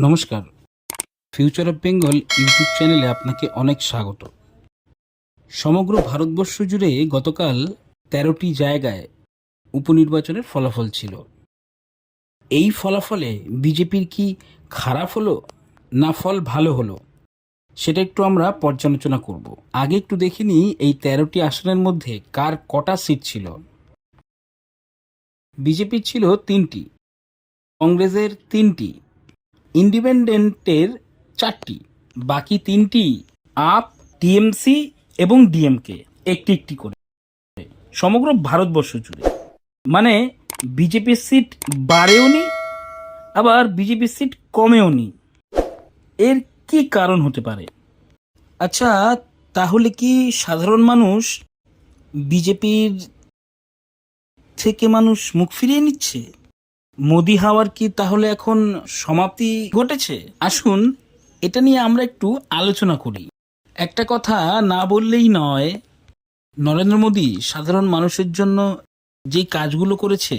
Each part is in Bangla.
নমস্কার, ফিউচার অফ বেঙ্গল ইউটিউব চ্যানেলে আপনাকে অনেক স্বাগত। সমগ্র ভারতবর্ষ জুড়ে গতকাল ১৩টি জায়গায় উপনির্বাচনের ফলাফল ছিল। এই ফলাফলে বিজেপির কি খারাপ হলো না ফল ভালো হলো সেটা একটু আমরা পর্যালোচনা করব। আগে একটু দেখে নিই এই ১৩টি আসনের মধ্যে কার কটা সিট ছিল। বিজেপির ছিল ৩টি, কংগ্রেসের ৩টি, ইন্ডিপেন্ডেন্টের 4টি, বাকি 3টি আপ, টিএমসি এবং ডিএমকে একটি একটি করে, সমগ্র ভারতবর্ষ জুড়ে। মানে বিজেপির সিট বাড়েও নি, আবার বিজেপির সিট কমেও নি। এর কি কারণ হতে পারে? আচ্ছা, তাহলে কি সাধারণ মানুষ বিজেপির থেকে মুখ ফিরিয়ে নিচ্ছে? মোদি হাওয়ার কি তাহলে এখন সমাপ্তি ঘটেছে? আসুন এটা নিয়ে আমরা একটু আলোচনা করি। একটা কথা না বললেই নয়, নরেন্দ্র মোদি সাধারণ মানুষের জন্য যে কাজগুলো করেছে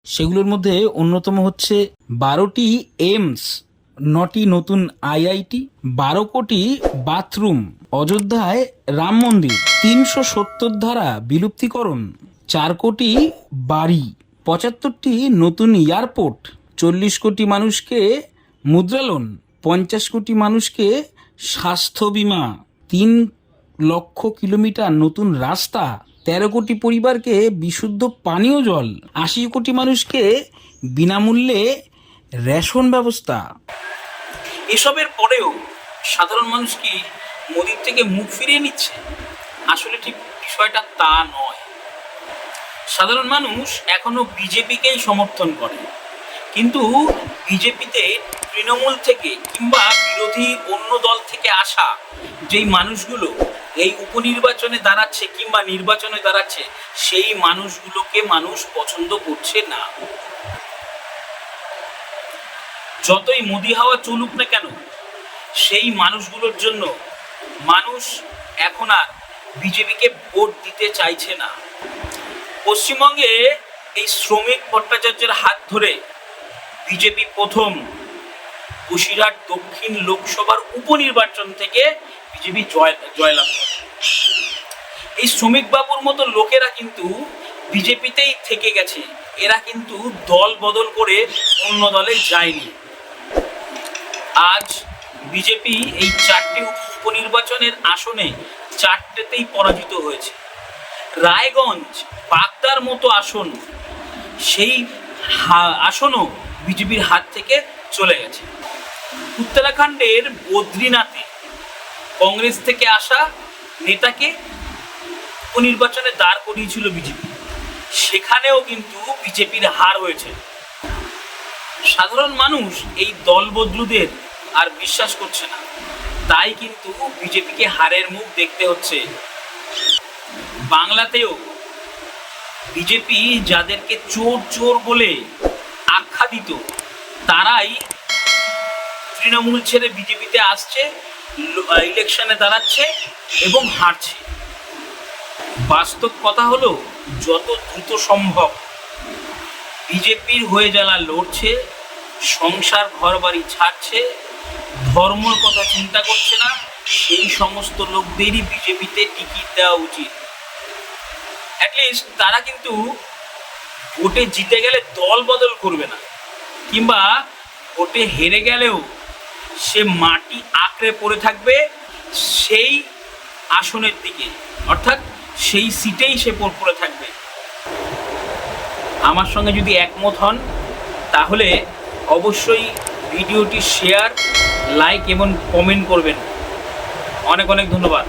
সেগুলোর মধ্যে অন্যতম হচ্ছে 12টি এইমস, 9টি নতুন আইআইটি, 12 কোটি বাথরুম, অযোধ্যায় রাম মন্দির, 370 ধারা বিলুপ্তিকরণ, 4 কোটি বাড়ি, 75টি নতুন এয়ারপোর্ট, 40 কোটি মানুষকে মুদ্রা লোন, 50 কোটি মানুষকে স্বাস্থ্য বিমা, 3 লক্ষ কিলোমিটার নতুন রাস্তা, 13 কোটি পরিবারকে বিশুদ্ধ পানীয় জল, 80 কোটি মানুষকে বিনামূল্যে রেশন ব্যবস্থা। এসবের পরেও সাধারণ মানুষ কি মোদির থেকে মুখ ফিরিয়ে নিচ্ছে? আসলে ঠিক বিষয়টা তা নয়। সাধারণ মানুষ এখনো বিজেপিকেই সমর্থন করে, কিন্তু বিজেপিতে তৃণমূল থেকে কিংবা বিরোধী অন্য দল থেকে আসা যেই মানুষগুলো এই উপনির্বাচনে দাঁড়াচ্ছে কিংবা নির্বাচনে দাঁড়াচ্ছে, সেই মানুষগুলোকে মানুষ পছন্দ করছে না। যতই মোদি হাওয়া চলুক না কেন, সেই মানুষগুলোর জন্য মানুষ এখন আর বিজেপিকে ভোট দিতে চাইছে না। পশ্চিমবঙ্গে এই শ্রমিক ভট্টাচার্যের হাত ধরে বিজেপি প্রথম বসিরহাট দক্ষিণ লোকসভার উপনির্বাচন থেকে বিজেপি জয়লাভ করে। এই শ্রমিক বাবুর মতো লোকেরা কিন্তু বিজেপিতেই থেকে গেছে, এরা কিন্তু দল বদল করে অন্য দলে যায়নি। আজ বিজেপি এই 4টি উপনির্বাচনের আসনে 4টেতেই পরাজিত হয়েছে। রায়গঞ্জ, বাগদার মতো আসন, সেই আসনও বিজেপির হাত থেকে চলে গেছে। উত্তরাখণ্ডের বদ্রীনাথে কংগ্রেস থেকে আসা নেতাকে উপনির্বাচনে দাঁড় করিয়েছিল বিজেপি, সেখানেও কিন্তু বিজেপির হার হয়েছে। সাধারণ মানুষ এই দল বদলুদের আর বিশ্বাস করছে না, তাই কিন্তু বিজেপিকে হারের মুখ দেখতে হচ্ছে। বাংলাতেও বিজেপি যাদেরকে চোর চোর বলে আখ্যা দিত, তারাই তৃণমূল ছেড়ে বিজেপিতে আসছে, ইলেকশনে দাঁড়াচ্ছে এবং হারছে। বাস্তব কথা হলো, যত দ্রুত সম্ভব বিজেপির হয়ে যারা লড়ছে, সংসার ঘর বাড়ি ছাড়ছে, ধর্মর কথা চিন্তা করছে না, সেই সমস্ত লোকদেরই বিজেপিতে টিকিট দেওয়া উচিত। অ্যাটলিস্ট তারা কিন্তু ভোটে জিতে গেলে দল বদল করবে না, কিংবা ভোটে হেরে গেলেও সে মাটি আঁকড়ে পড়ে থাকবে সেই আসনের দিকে, অর্থাৎ সেই সিটেই সে পড়ে থাকবে। আমার সঙ্গে যদি একমত হন তাহলে অবশ্যই ভিডিওটি শেয়ার, লাইক এবং কমেন্ট করবেন। অনেক অনেক ধন্যবাদ।